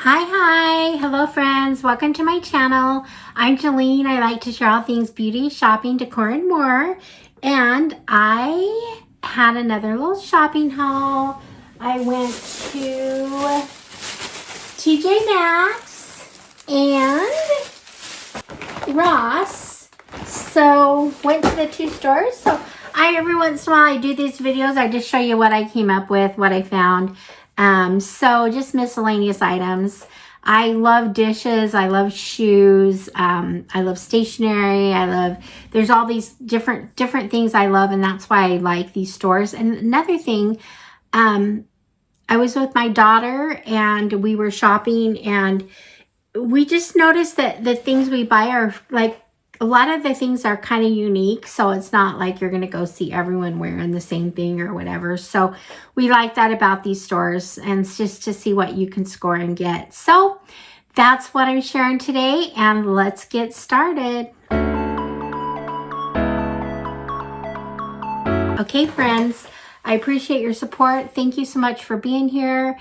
Hi, hello friends, welcome to my channel. I'm Jolene. I like to share all things beauty, shopping, decor, and more. And I had another little shopping haul. I went to TJ Maxx and Ross. So went to the two stores. So every once in a while I do these videos. I just show you what I came up with, what I found. So just miscellaneous items. I love dishes. I love shoes. I love stationery. There's all these different things I love, and that's why I like these stores. And another thing, I was with my daughter and we were shopping, and we just noticed that the things we buy are like, a lot of the things are kind of unique, so it's not like you're going to go see everyone wearing the same thing or whatever. So we like that about these stores, and it's just to see what you can score and get. So that's what I'm sharing today, and let's get started. Okay, friends, I appreciate your support. Thank you so much for being here.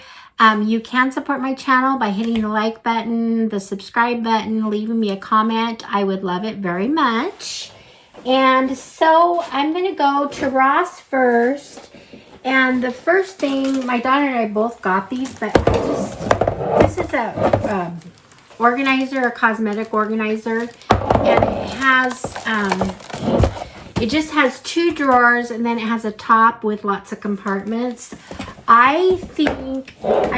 You can support my channel by hitting the like button, the subscribe button, leaving me a comment. I would love it very much. And so I'm going to go to Ross first. And the first thing, my daughter and I both got these, but this is a organizer, a cosmetic organizer. And it has, it just has two drawers, and then it has a top with lots of compartments. I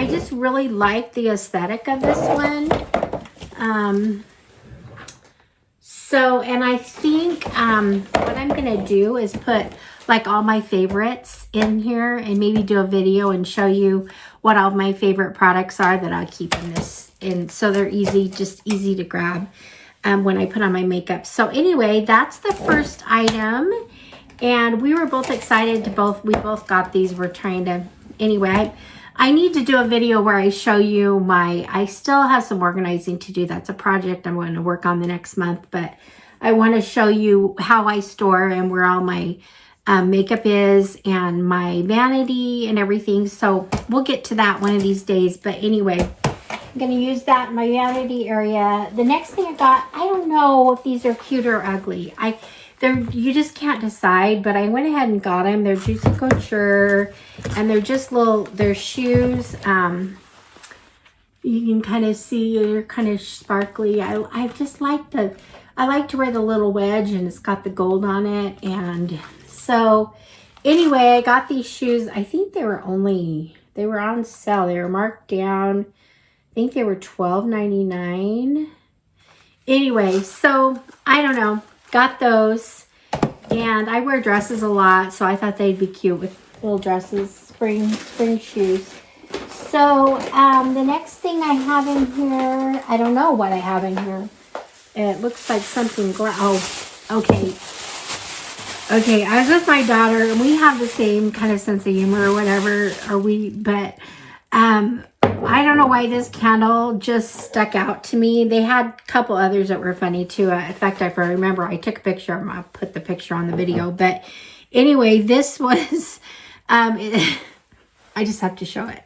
just really like the aesthetic of this one. And I think what I'm going to do is put like all my favorites in here and maybe do a video and show you what all my favorite products are that I keep in this. And so they're just easy to grab when I put on my makeup. So anyway, that's the first item. And we were both excited we both got these. We're trying to, anyway, I need to do a video where I show you I still have some organizing to do. That's a project I'm going to work on the next month, but I want to show you how I store and where all my makeup is and my vanity and everything. So we'll get to that one of these days. But anyway, I'm going to use that in my vanity area. The next thing I got, I don't know if these are cute or ugly. You just can't decide, but I went ahead and got them. They're Juicy Couture, and they're just they're shoes. You can kind of see they're kind of sparkly. I just like I like to wear the little wedge, and it's got the gold on it. And so anyway, I got these shoes. I think they were on sale. They were marked down. I think they were $12.99. Anyway, so I don't know. Got those, and I wear dresses a lot, so I thought they'd be cute with little dresses, spring shoes. So the next thing I have in here, I don't know what I have in here. It looks like something okay. I was with my daughter, and we have the same kind of sense of humor or whatever, but I don't know why this candle just stuck out to me. They had a couple others that were funny too. In fact, if I remember, I took a picture. I'll put the picture on the video. But anyway, this was, I just have to show it.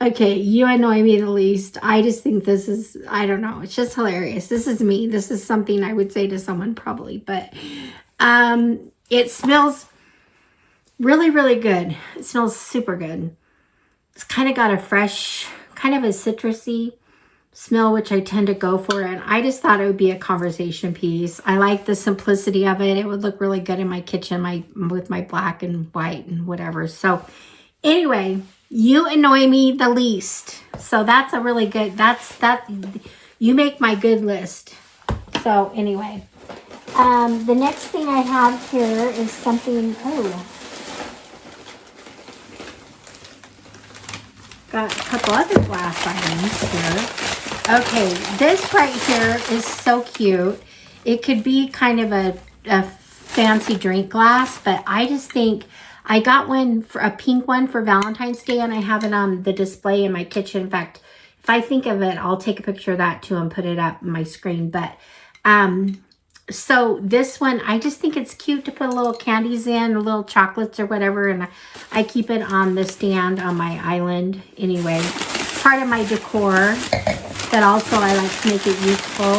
Okay, you annoy me the least. I just think this is, I don't know. It's just hilarious. This is me. This is something I would say to someone probably. But it smells really, really good. It smells super good. It's kind of got a fresh, kind of a citrusy smell, which I tend to go for. And I just thought it would be a conversation piece. I like the simplicity of it. It would look really good in my kitchen with my black and white and whatever. So anyway, you annoy me the least. So that's a really good, you make my good list. So anyway, the next thing I have here is something, got a couple other glass items here. Okay, this right here is so cute. It could be kind of a fancy drink glass, but I just think I got a pink one for Valentine's Day, and I have it on the display in my kitchen. In fact, if I think of it, I'll take a picture of that too and put it up on my screen. But so this one, I just think it's cute to put little candies in, or little chocolates or whatever. And I keep it on the stand on my island anyway. part of my decor that also I like to make it useful.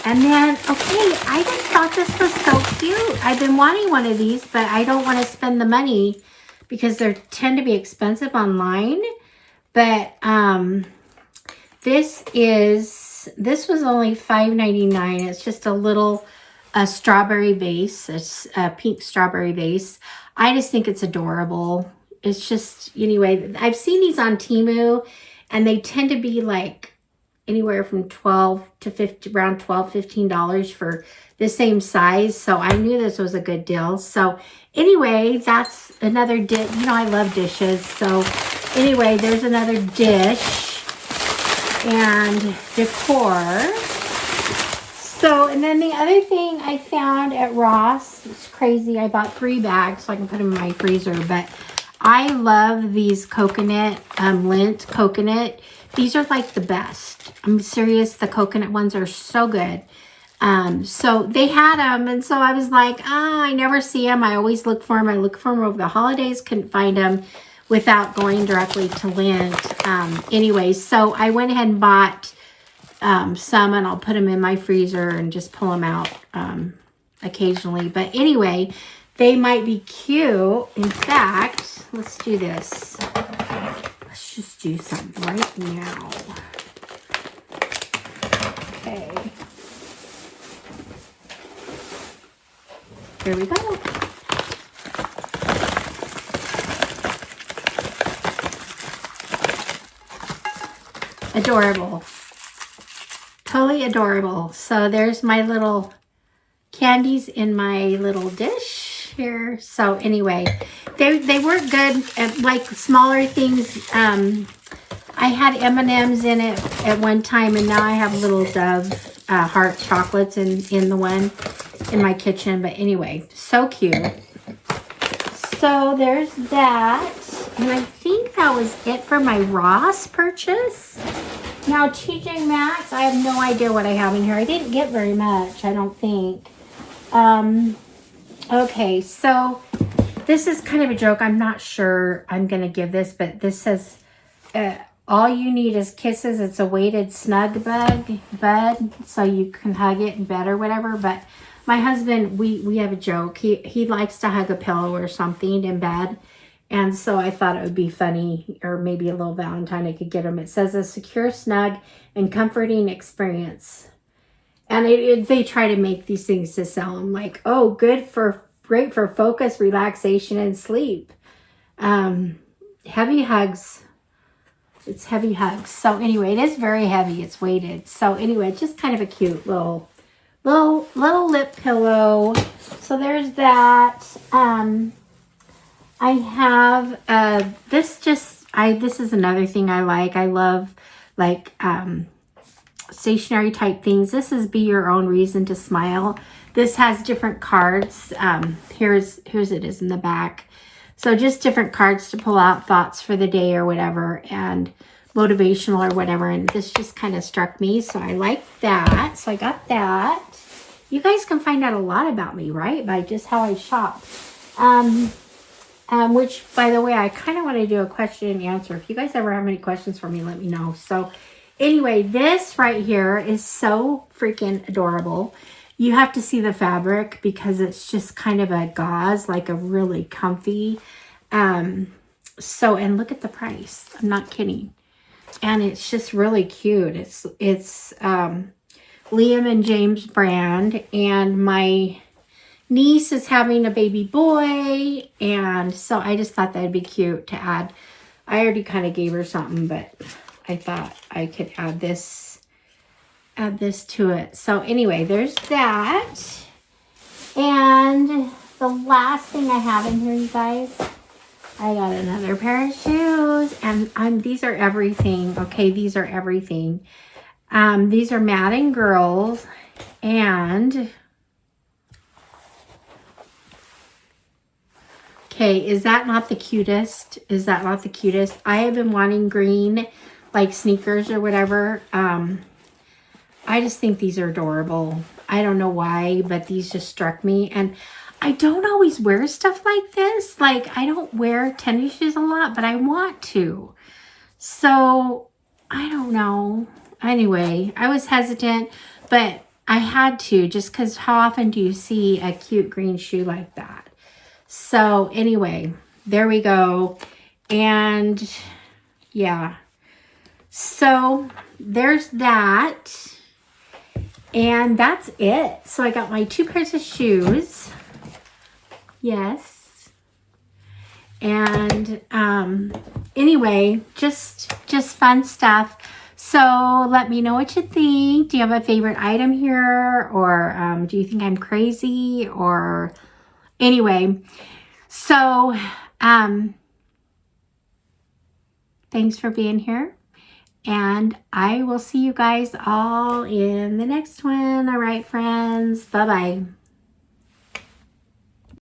And then, okay, I just thought this was so cute. I've been wanting one of these, but I don't want to spend the money because they tend to be expensive online. But this was only $5.99. It's just a little strawberry vase. It's a pink strawberry vase. I just think it's adorable. It's just, anyway, I've seen these on Temu, and they tend to be like anywhere from $12 to $15, around $12, $15 for the same size. So I knew this was a good deal. So anyway, that's another dish. You know, I love dishes. So anyway, there's another dish and decor. So, and then the other thing I found at Ross, it's crazy. I bought 3 bags so I can put them in my freezer, but I love these coconut, lint coconut. These are like the best. I'm serious. The coconut ones are so good. So they had them, and so I was like, I never see them. I always look for them. I look for them over the holidays. Couldn't find them without going directly to Lint. Anyway, so I went ahead and bought some, and I'll put them in my freezer and just pull them out occasionally. But anyway, they might be cute. In fact, let's do this. Let's just do something right now. Okay. Here we go. Adorable. Totally adorable. So there's my little candies in my little dish here. So anyway, they were good at like smaller things. I had M&Ms in it at one time, and now I have little Dove heart chocolates in the one in my kitchen. But anyway, so cute. So there's that. And I think that was it for my Ross purchase. Now, TJ Maxx, I have no idea what I have in here. I didn't get very much, I don't think. Okay, so this is kind of a joke. I'm not sure I'm going to give this, but this says, all you need is kisses. It's a weighted snug bed, so you can hug it in bed or whatever. But my husband, we have a joke. He likes to hug a pillow or something in bed. And so I thought it would be funny, or maybe a little Valentine I could get him. It says a secure, snug, and comforting experience. And they try to make these things to sell them like, oh, great for focus, relaxation, and sleep. Heavy hugs. It's heavy hugs. So anyway, it is very heavy. It's weighted. So anyway, just kind of a cute little lip pillow. So there's that. I have this is another thing I like. I love like stationery type things. This is Be Your Own Reason to Smile. This has different cards. Here's it is in the back. So just different cards to pull out, thoughts for the day or whatever, and motivational or whatever. And this just kind of struck me, so I like that. So I got that. You guys can find out a lot about me, right? By just how I shop. Which, by the way, I kind of want to do a question and answer. If you guys ever have any questions for me, let me know. So anyway, this right here is so freaking adorable. You have to see the fabric because it's just kind of a gauze, like a really comfy. And look at the price. I'm not kidding. And it's just really cute. It's Liam and James brand, and my niece is having a baby boy, and so I just thought that'd be cute to add. I already kind of gave her something, but I thought I could add this to it. So anyway, there's that. And the last thing I have in here, you guys, I got another pair of shoes, and these are everything. Okay, these are everything. These are Madden Girls, and okay, is that not the cutest? Is that not the cutest? I have been wanting green, like sneakers or whatever. I just think these are adorable. I don't know why, but these just struck me. And I don't always wear stuff like this. Like, I don't wear tennis shoes a lot, but I want to. So I don't know. Anyway, I was hesitant, but I had to, just because how often do you see a cute green shoe like that? So anyway, there we go. And yeah, so there's that. And that's it. So I got my 2 pairs of shoes. Yes. And anyway, just fun stuff. So let me know what you think. Do you have a favorite item here? Or do you think I'm crazy? Or anyway, so thanks for being here. And I will see you guys all in the next one. All right, friends. Bye-bye.